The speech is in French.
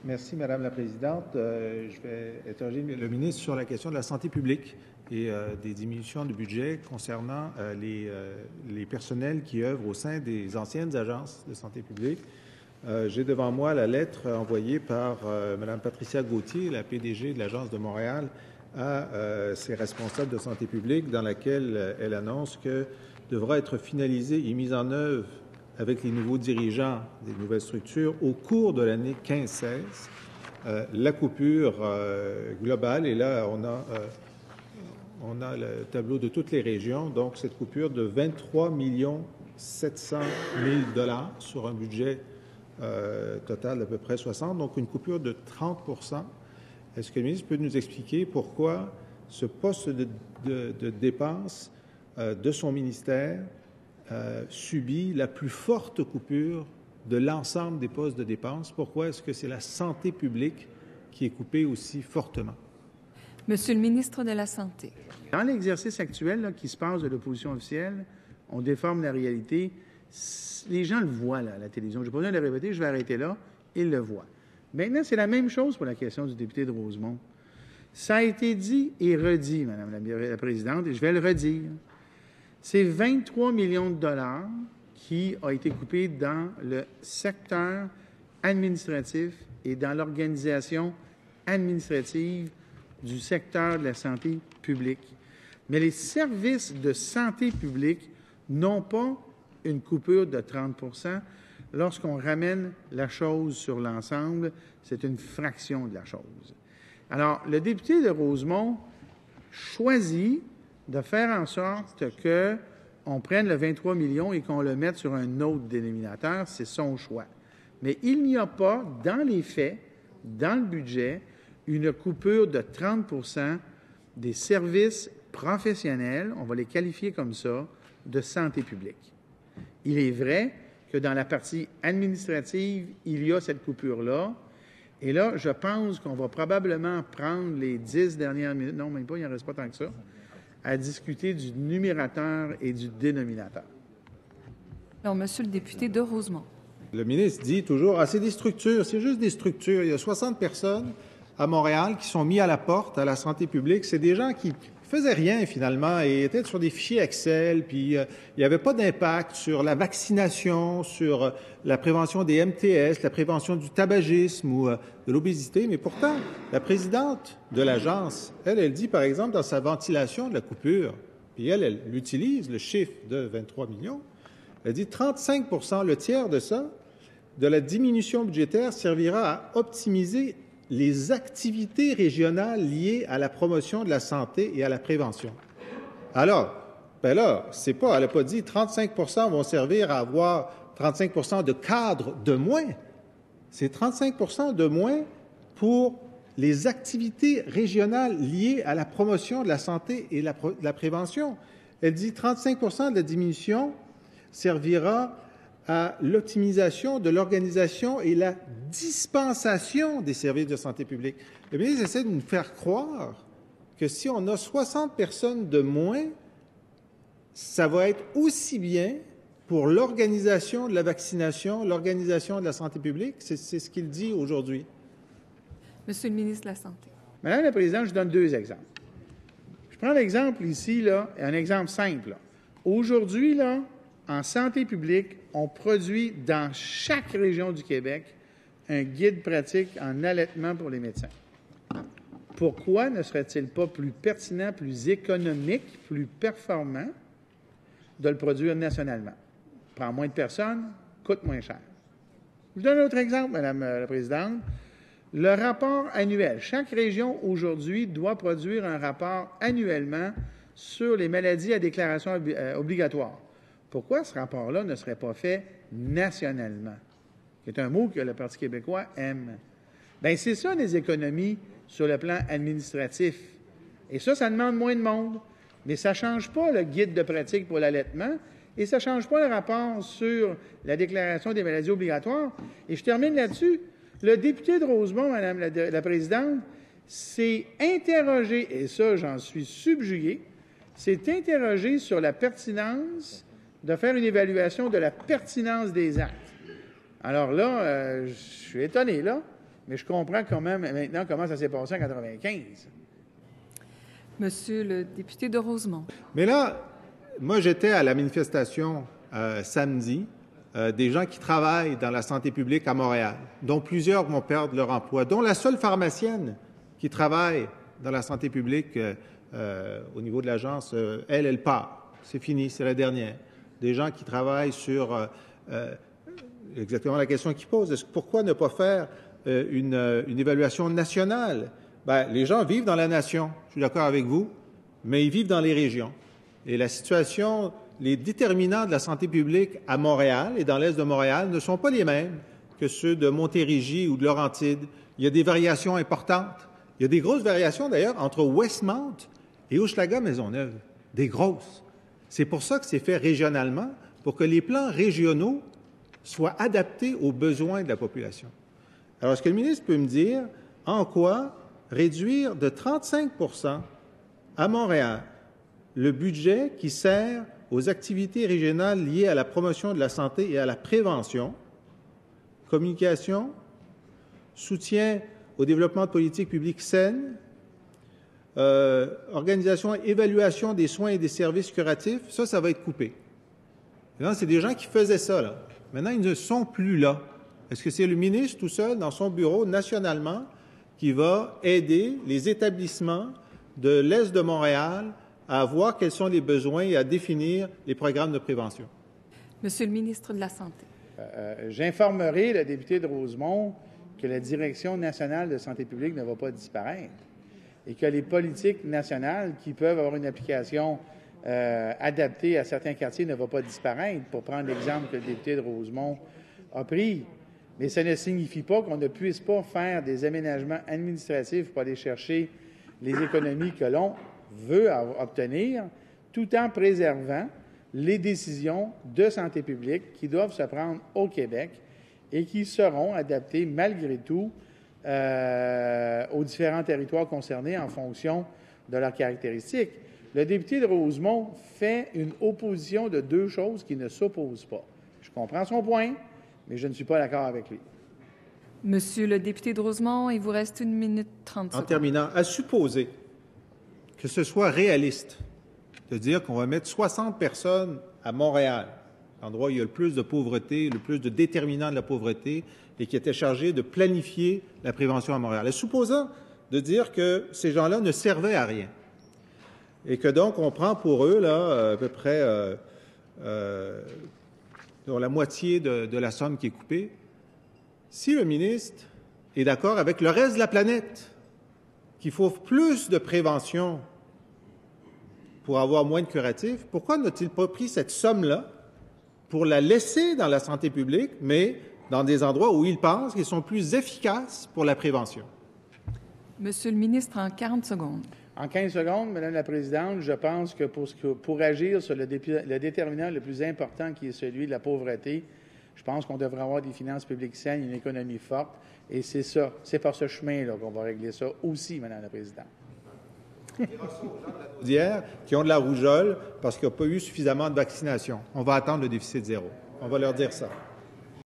Merci, Madame la Présidente. Je vais interroger le ministre sur la question de la santé publique et des diminutions de budget concernant les personnels qui œuvrent au sein des anciennes agences de santé publique. J'ai devant moi la lettre envoyée par Mme Patricia Gauthier, la PDG de l'Agence de Montréal, à ses responsables de santé publique, dans laquelle elle annonce que devra être finalisée et mise en œuvre avec les nouveaux dirigeants des nouvelles structures au cours de l'année 15-16, la coupure globale. Et là, on a le tableau de toutes les régions. Donc, cette coupure de 23 700 000 $ sur un budget total d'à peu près 60, donc une coupure de 30 %. Est-ce que le ministre peut nous expliquer pourquoi ce poste de dépenses de son ministère subit la plus forte coupure de l'ensemble des postes de dépenses? Pourquoi est-ce que c'est la santé publique qui est coupée aussi fortement? Monsieur le ministre de la Santé. Dans l'exercice actuel là, qui se passe de l'opposition officielle, on déforme la réalité. Les gens le voient là, à la télévision. Je n'ai pas besoin de le répéter, je vais arrêter là. Ils le voient. Maintenant, c'est la même chose pour la question du député de Rosemont. Ça a été dit et redit, Madame la Présidente, et je vais le redire. C'est 23 millions de dollars qui ont été coupés dans le secteur administratif et dans l'organisation administrative du secteur de la santé publique. Mais les services de santé publique n'ont pas une coupure de 30 %. Lorsqu'on ramène la chose sur l'ensemble, c'est une fraction de la chose. Alors, le député de Rosemont choisit de faire en sorte qu'on prenne le 23 millions et qu'on le mette sur un autre dénominateur. C'est son choix. Mais il n'y a pas, dans les faits, dans le budget, une coupure de 30 % des services professionnels, on va les qualifier comme ça, de santé publique. Il est vrai que dans la partie administrative, il y a cette coupure-là. Et là, je pense qu'on va probablement prendre les 10 dernières minutes, non, même pas, il n'en reste pas tant que ça, à discuter du numérateur et du dénominateur. Alors, Monsieur le député de Rosemont. Le ministre dit toujours, c'est des structures, c'est juste des structures. Il y a 60 personnes à Montréal qui sont mis à la porte à la santé publique. C'est des gens qui faisaient rien finalement et étaient sur des fichiers Excel, puis il n'y avait pas d'impact sur la vaccination, sur la prévention des MTS, la prévention du tabagisme ou de l'obésité. Mais pourtant, la présidente de l'agence, elle dit par exemple dans sa ventilation de la coupure, puis elle utilise le chiffre de 23 millions, elle dit 35 %, le tiers de ça, de la diminution budgétaire servira à optimiser les activités régionales liées à la promotion de la santé et à la prévention. Alors, ben là, c'est pas, elle n'a pas dit 35 % vont servir à avoir 35 % de cadres de moins. C'est 35 % de moins pour les activités régionales liées à la promotion de la santé et de la prévention. Elle dit 35 % de la diminution servira à l'optimisation de l'organisation et la dispensation des services de santé publique. Le ministre essaie de nous faire croire que si on a 60 personnes de moins, ça va être aussi bien pour l'organisation de la vaccination, l'organisation de la santé publique. C'est ce qu'il dit aujourd'hui. Monsieur le ministre de la Santé. Madame la Présidente, je donne 2 exemples. Je prends l'exemple ici, là, un exemple simple. Aujourd'hui, là, en santé publique, on produit dans chaque région du Québec un guide pratique en allaitement pour les médecins. Pourquoi ne serait-il pas plus pertinent, plus économique, plus performant de le produire nationalement? Prend moins de personnes, coûte moins cher. Je vous donne un autre exemple, Madame la Présidente. Le rapport annuel. Chaque région, aujourd'hui, doit produire un rapport annuellement sur les maladies à déclaration obligatoire. Pourquoi ce rapport-là ne serait pas fait nationalement? C'est un mot que le Parti québécois aime. Bien, c'est ça, les économies sur le plan administratif. Et ça demande moins de monde. Mais ça ne change pas le guide de pratique pour l'allaitement et ça ne change pas le rapport sur la déclaration des maladies obligatoires. Et je termine là-dessus. Le député de Rosemont, Madame la Présidente, s'est interrogé, et ça, j'en suis subjugué, s'est interrogé sur la pertinence de faire une évaluation de la pertinence des actes. Alors là, je suis étonné, là, Mais je comprends quand même maintenant comment ça s'est passé en 1995. Monsieur le député de Rosemont. Mais là, moi, j'étais à la manifestation samedi des gens qui travaillent dans la santé publique à Montréal, dont plusieurs vont perdre leur emploi, dont la seule pharmacienne qui travaille dans la santé publique au niveau de l'agence, elle part. C'est fini, c'est la dernière. Des gens qui travaillent sur exactement la question qu'ils posent. Pourquoi ne pas faire une évaluation nationale? Bien, les gens vivent dans la nation, je suis d'accord avec vous, mais ils vivent dans les régions. Et la situation, les déterminants de la santé publique à Montréal et dans l'est de Montréal ne sont pas les mêmes que ceux de Montérégie ou de Laurentides. Il y a des variations importantes. Il y a des grosses variations, d'ailleurs, entre Westmount et Hochelaga-Maisonneuve. Des grosses. C'est pour ça que c'est fait régionalement, pour que les plans régionaux soient adaptés aux besoins de la population. Alors, est-ce que le ministre peut me dire en quoi réduire de 35 % à Montréal le budget qui sert aux activités régionales liées à la promotion de la santé et à la prévention, communication, soutien au développement de politiques publiques saines, organisation et évaluation des soins et des services curatifs, ça va être coupé. Maintenant, c'est des gens qui faisaient ça, là. Maintenant, ils ne sont plus là. Est-ce que c'est le ministre tout seul, dans son bureau, nationalement, qui va aider les établissements de l'Est de Montréal à voir quels sont les besoins et à définir les programmes de prévention? Monsieur le ministre de la Santé. J'informerai le député de Rosemont que la Direction nationale de santé publique ne va pas disparaître et que les politiques nationales qui peuvent avoir une application adaptée à certains quartiers ne vont pas disparaître, pour prendre l'exemple que le député de Rosemont a pris. Mais ça ne signifie pas qu'on ne puisse pas faire des aménagements administratifs pour aller chercher les économies que l'on veut obtenir, tout en préservant les décisions de santé publique qui doivent se prendre au Québec et qui seront adaptées malgré tout aux différents territoires concernés en fonction de leurs caractéristiques. Le député de Rosemont fait une opposition de deux choses qui ne s'opposent pas. Je comprends son point, mais je ne suis pas d'accord avec lui. Monsieur le député de Rosemont, il vous reste 1 minute 30 secondes. En terminant, à supposer que ce soit réaliste de dire qu'on va mettre 60 personnes à Montréal, l'endroit où il y a le plus de pauvreté, le plus de déterminants de la pauvreté, et qui était chargé de planifier la prévention à Montréal. Et supposant de dire que ces gens-là ne servaient à rien, et que donc on prend pour eux là à peu près la moitié de la somme qui est coupée, si le ministre est d'accord avec le reste de la planète qu'il faut plus de prévention pour avoir moins de curatifs, pourquoi n'a-t-il pas pris cette somme-là pour la laisser dans la santé publique, mais dans des endroits où il pense qu'ils sont plus efficaces pour la prévention? Monsieur le ministre, en 40 secondes. En 15 secondes, Madame la Présidente, je pense que pour agir sur le déterminant le plus important qui est celui de la pauvreté, je pense qu'on devrait avoir des finances publiques saines, une économie forte, et c'est ça, c'est par ce chemin-là qu'on va régler ça aussi, Madame la Présidente. D'hier, qui ont de la rougeole parce qu'il n'y a pas eu suffisamment de vaccination. On va attendre le déficit zéro. On va leur dire ça.